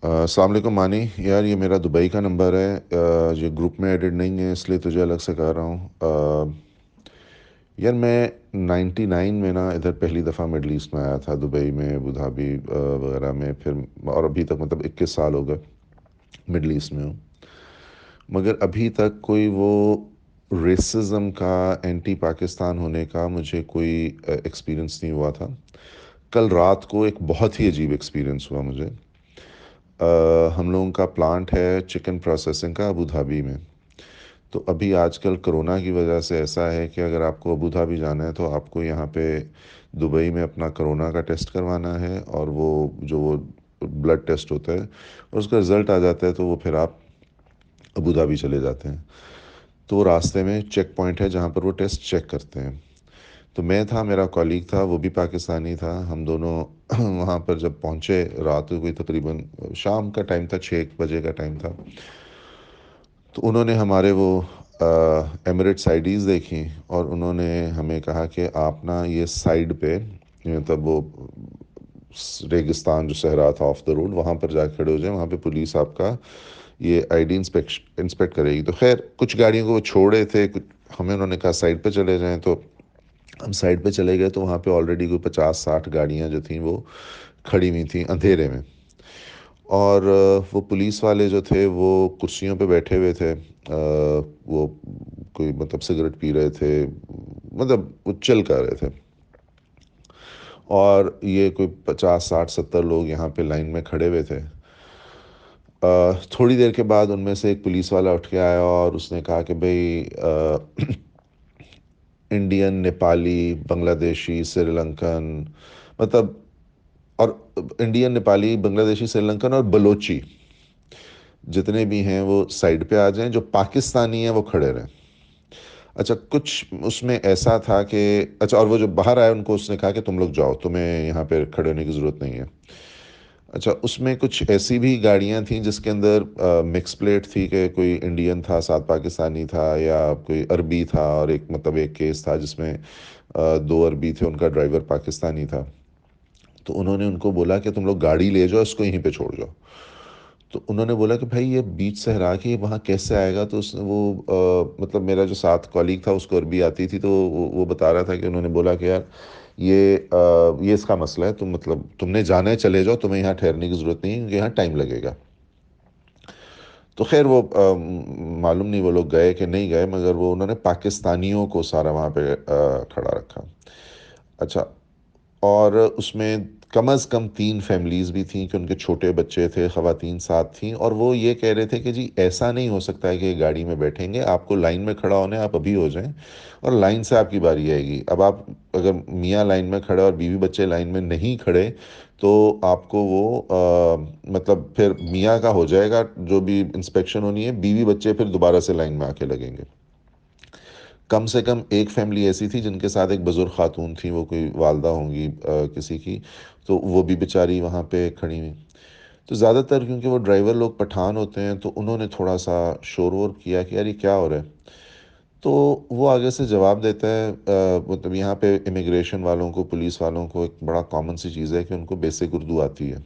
السلام علیکم مانی یار، یہ میرا دبئی کا نمبر ہے۔ یہ گروپ میں ایڈڈ نہیں ہے، اس لیے تجھے الگ سے کر رہا ہوں۔ یار میں 99 میں نا ادھر پہلی دفعہ مڈل ایسٹ میں آیا تھا، دبئی میں، ابو دھابی وغیرہ میں، پھر اور ابھی تک مطلب 21 سال ہو گئے مڈل ایسٹ میں ہوں، مگر ابھی تک کوئی وہ ریسزم کا، اینٹی پاکستان ہونے کا مجھے کوئی ایکسپیرئنس نہیں ہوا تھا۔ کل رات کو ایک بہت ہی عجیب ایکسپیرئنس ہوا مجھے۔ ہم لوگوں کا پلانٹ ہے چکن پروسیسنگ کا ابو دھابی میں۔ تو ابھی آج کل کرونا کی وجہ سے ایسا ہے کہ اگر آپ کو ابو دھابی جانا ہے تو آپ کو یہاں پہ دبئی میں اپنا کرونا کا ٹیسٹ کروانا ہے، اور وہ بلڈ ٹیسٹ ہوتا ہے اور اس کا رزلٹ آ جاتا ہے تو وہ پھر آپ ابو دھابی چلے جاتے ہیں۔ تو وہ راستے میں چیک پوائنٹ ہے جہاں پر وہ ٹیسٹ چیک کرتے ہیں۔ تو میں تھا، میرا کولیگ تھا، وہ بھی پاکستانی تھا، ہم دونوں وہاں پر جب پہنچے رات کو، کوئی تقریباً شام کا ٹائم تھا، 6 بجے کا ٹائم تھا، تو انہوں نے ہمارے وہ ایمریٹس آئی ڈیز دیکھیں اور انہوں نے ہمیں کہا کہ آپ نا یہ سائڈ پہ، مطلب وہ ریگستان جو صحرا تھا آف دا روڈ، وہاں پر جا کے کھڑے ہو جائیں، وہاں پہ پولیس آپ کا یہ آئی ڈی انسپیکٹ کرے گی۔ تو خیر کچھ گاڑیوں کو وہ چھوڑے تھے، ہمیں انہوں نے کہا سائڈ پہ چلے جائیں، تو ہم سائڈ پہ چلے گئے تو وہاں پہ آلریڈی کوئی 50-60 گاڑیاں جو تھیں وہ کھڑی ہوئی تھیں اندھیرے میں، اور وہ پولیس والے جو تھے وہ کرسیوں پہ بیٹھے ہوئے تھے، وہ کوئی مطلب سگریٹ پی رہے تھے، مطلب وہ چل کر رہے تھے، اور یہ کوئی 50-60-70 لوگ یہاں پہ لائن میں کھڑے ہوئے تھے۔ تھوڑی دیر کے بعد ان میں سے ایک پولیس والا اٹھ کے آیا اور اس نے کہا کہ بھئی انڈین، نیپالی، بنگلہ دیشی، سری لنکن، مطلب، اور انڈین، نیپالی، بنگلہ دیشی، سری لنکن اور بلوچی جتنے بھی ہیں وہ سائڈ پہ آ جائیں، جو پاکستانی ہیں وہ کھڑے رہیں۔ اچھا کچھ اس میں ایسا تھا کہ اچھا، اور وہ جو باہر آئے ان کو اس نے کہا کہ تم لوگ جاؤ، تمہیں یہاں پہ کھڑے ہونے کی ضرورت نہیں ہے۔ اچھا اس میں کچھ ایسی بھی گاڑیاں تھیں جس کے اندر مکس پلیٹ تھی، کہ کوئی انڈین تھا، ساتھ پاکستانی تھا، یا کوئی عربی تھا، اور ایک مطلب ایک کیس تھا جس میں 2 عربی تھے، ان کا ڈرائیور پاکستانی تھا۔ تو انہوں نے ان کو بولا کہ تم لوگ گاڑی لے جاؤ، اس کو یہیں پہ چھوڑ جاؤ۔ تو انہوں نے بولا کہ بھائی یہ بیچ صحرا کے وہاں کیسے آئے گا؟ تو اس نے وہ مطلب میرا جو ساتھ کولیگ تھا اس کو عربی آتی تھی، تو وہ بتا رہا تھا کہ انہوں نے بولا کہ یار یہ اس کا مسئلہ ہے، تم مطلب تم نے جانا ہے چلے جاؤ، تمہیں یہاں ٹھہرنے کی ضرورت نہیں ہے کیونکہ یہاں ٹائم لگے گا۔ تو خیر وہ معلوم نہیں وہ لوگ گئے کہ نہیں گئے، مگر وہ انہوں نے پاکستانیوں کو سارا وہاں پہ کھڑا رکھا۔ اچھا، اور اس میں کم از کم 3 فیملیز بھی تھیں کہ ان کے چھوٹے بچے تھے، خواتین ساتھ تھیں، اور وہ یہ کہہ رہے تھے کہ جی ایسا نہیں ہو سکتا ہے کہ گاڑی میں بیٹھیں گے، آپ کو لائن میں کھڑا ہونا ہے، آپ ابھی ہو جائیں اور لائن سے آپ کی باری آئے گی۔ اب آپ اگر میاں لائن میں کھڑے اور بیوی بچے لائن میں نہیں کھڑے تو آپ کو وہ مطلب پھر میاں کا ہو جائے گا جو بھی انسپیکشن ہونی ہے، بیوی بچے پھر دوبارہ سے لائن میں آ کے لگیں گے۔ کم سے کم ایک فیملی ایسی تھی جن کے ساتھ ایک بزرگ خاتون تھی، وہ کوئی والدہ ہوں گی کسی کی، تو وہ بھی بیچاری وہاں پہ کھڑی ہوئی۔ تو زیادہ تر کیونکہ وہ ڈرائیور لوگ پٹھان ہوتے ہیں تو انہوں نے تھوڑا سا شور وور کیا کہ یار یہ کیا ہو رہا ہے؟ تو وہ آگے سے جواب دیتا ہے، مطلب یہاں پہ امیگریشن والوں کو، پولیس والوں کو ایک بڑا کامن سی چیز ہے کہ ان کو بیسک اردو آتی ہے۔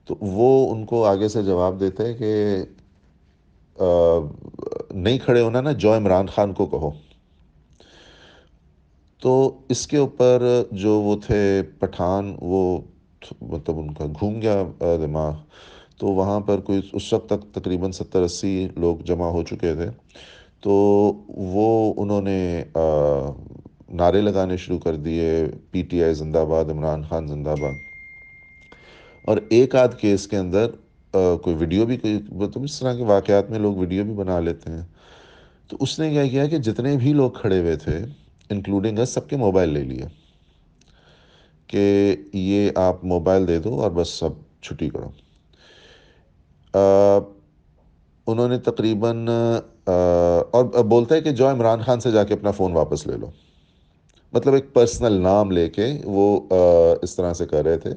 تو وہ ان کو آگے سے جواب دیتا ہے کہ نہیں کھڑے ہونا نا، جو عمران خان کو کہو۔ تو اس کے اوپر جو وہ تھے پٹھان، وہ مطلب ان کا گھوم گیا دماغ۔ تو وہاں پر کوئی اس وقت تک تقریباً 70-80 لوگ جمع ہو چکے تھے، تو وہ انہوں نے نعرے لگانے شروع کر دیے، پی ٹی آئی زندہ باد، عمران خان زندہ باد۔ اور ایک آدھ کیس کے اندر کوئی ویڈیو بھی، کوئی مطلب اس طرح کے واقعات میں لوگ ویڈیو بھی بنا لیتے ہیں۔ تو اس نے کیا کیا کہ جتنے بھی لوگ کھڑے ہوئے تھے انکلوڈنگ اس، سب کے موبائل لے لیے کہ یہ آپ موبائل دے دو اور بس سب چھٹی کرو۔ انہوں نے تقریباً اور بولتا ہے کہ جو عمران خان سے جا کے اپنا فون واپس لے لو، مطلب ایک پرسنل نام لے کے وہ اس طرح سے کر رہے تھے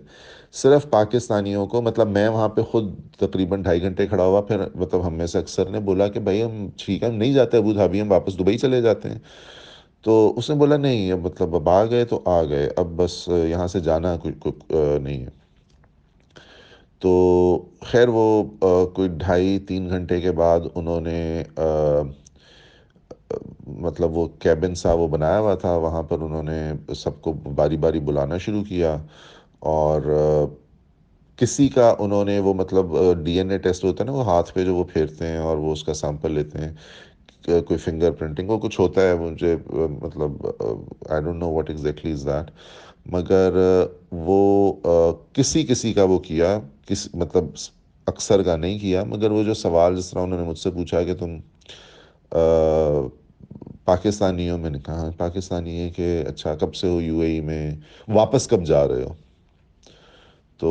صرف پاکستانیوں کو۔ مطلب میں وہاں پہ خود تقریباً 2.5 گھنٹے کھڑا ہوا، پھر مطلب ہم میں سے اکثر نے بولا کہ بھائی ہم ٹھیک ہے، ہم نہیں جاتے ابو دھابی، ہم واپس دبئی چلے جاتے ہیں۔ تو اس نے بولا نہیں، اب مطلب اب آ گئے تو آ گئے، اب بس یہاں سے جانا کوئی نہیں ہے۔ تو خیر وہ کوئی 2.5-3 گھنٹے کے بعد انہوں نے مطلب وہ کیبن سا وہ بنایا ہوا تھا، وہاں پر انہوں نے سب کو باری باری بلانا شروع کیا، اور کسی کا انہوں نے وہ مطلب ڈی این اے ٹیسٹ ہوتا ہے نا، وہ ہاتھ پہ جو وہ پھیرتے ہیں اور وہ اس کا سیمپل لیتے ہیں، کوئی فنگر پرنٹنگ وہ کچھ ہوتا ہے، مجھے مطلب I don't know what exactly is that, مگر وہ کسی کسی کا وہ کیا، مطلب اکثر کا نہیں کیا، مگر وہ جو سوال جس طرح انہوں نے مجھ سے پوچھا کہ تم پاکستانی ہو، میں نے کہا پاکستانی ہے، کہ اچھا کب سے ہو یو اے ای میں، واپس کب جا رہے ہو؟ تو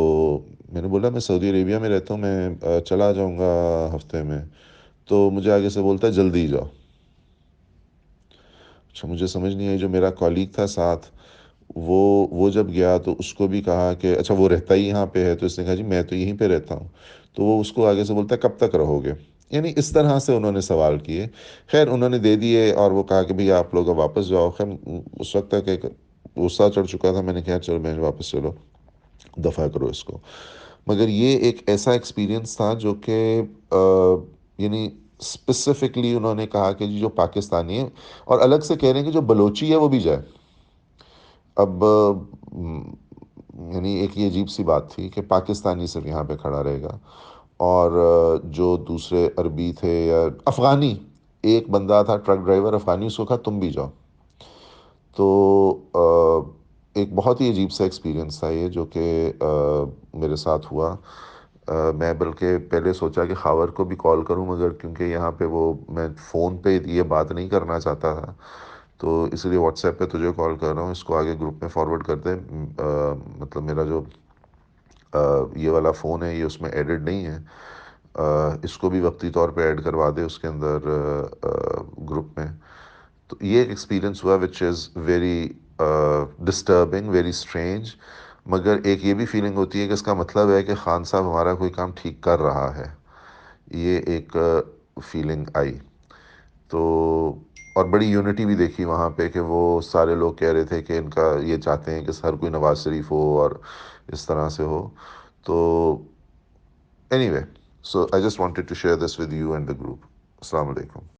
میں نے بولا میں سعودی عربیہ میں رہتا ہوں، میں چلا جاؤں گا ہفتے میں۔ تو مجھے آگے سے بولتا ہے جلدی جاؤ۔ اچھا مجھے سمجھ نہیں آئی، جو میرا کالیگ تھا ساتھ، وہ جب گیا تو اس کو بھی کہا کہ اچھا وہ رہتا ہی یہاں پہ ہے، تو اس نے کہا جی میں تو یہیں پہ رہتا ہوں۔ تو وہ اس کو آگے سے بولتا ہے کب تک رہو گے؟ یعنی اس طرح سے انہوں نے سوال کیے۔ خیر انہوں نے دے دیے، اور وہ کہا کہ بھئی آپ لوگ اب واپس جاؤ۔ خیر اس وقت تک ایک غصہ چڑھ چکا تھا، میں نے کہا چلو میں واپس، چلو دفع کرو اس کو۔ مگر یہ ایک ایسا ایکسپیرینس تھا جو کہ یعنی اسپیسیفکلی انہوں نے کہا کہ جی جو پاکستانی ہے، اور الگ سے کہہ رہے ہیں کہ جو بلوچی ہے وہ بھی جائے۔ اب یعنی ایک یہ عجیب سی بات تھی کہ پاکستانی صرف یہاں پہ کھڑا رہے گا، اور جو دوسرے عربی تھے یا افغانی، ایک بندہ تھا ٹرک ڈرائیور افغانی، اس کو کہا تم بھی جاؤ۔ تو ایک بہت ہی عجیب سا ایکسپیرینس تھا یہ، جو کہ میرے ساتھ ہوا۔ میں بلکہ پہلے سوچا کہ خاور کو بھی کال کروں، مگر کیونکہ یہاں پہ وہ میں فون پہ یہ بات نہیں کرنا چاہتا تھا، تو اس لیے واٹس ایپ پہ تجھے کال کر رہا ہوں، اس کو آگے گروپ میں فارورڈ کر دے۔ مطلب میرا جو یہ والا فون ہے یہ اس میں ایڈڈ نہیں ہے، اس کو بھی وقتی طور پہ ایڈ کروا دے اس کے اندر گروپ میں۔ تو یہ ایک ایکسپیرینس ہوا which is very disturbing, very strange, مگر ایک یہ بھی فیلنگ ہوتی ہے کہ اس کا مطلب ہے کہ خان صاحب ہمارا کوئی کام ٹھیک کر رہا ہے، یہ ایک فیلنگ آئی۔ تو اور بڑی یونٹی بھی دیکھی وہاں پہ، کہ وہ سارے لوگ کہہ رہے تھے کہ ان کا یہ چاہتے ہیں کہ ہر کوئی نواز شریف ہو اور اس طرح سے ہو۔ تو anyway, so I just wanted to share this with you and the group. السلام علیکم۔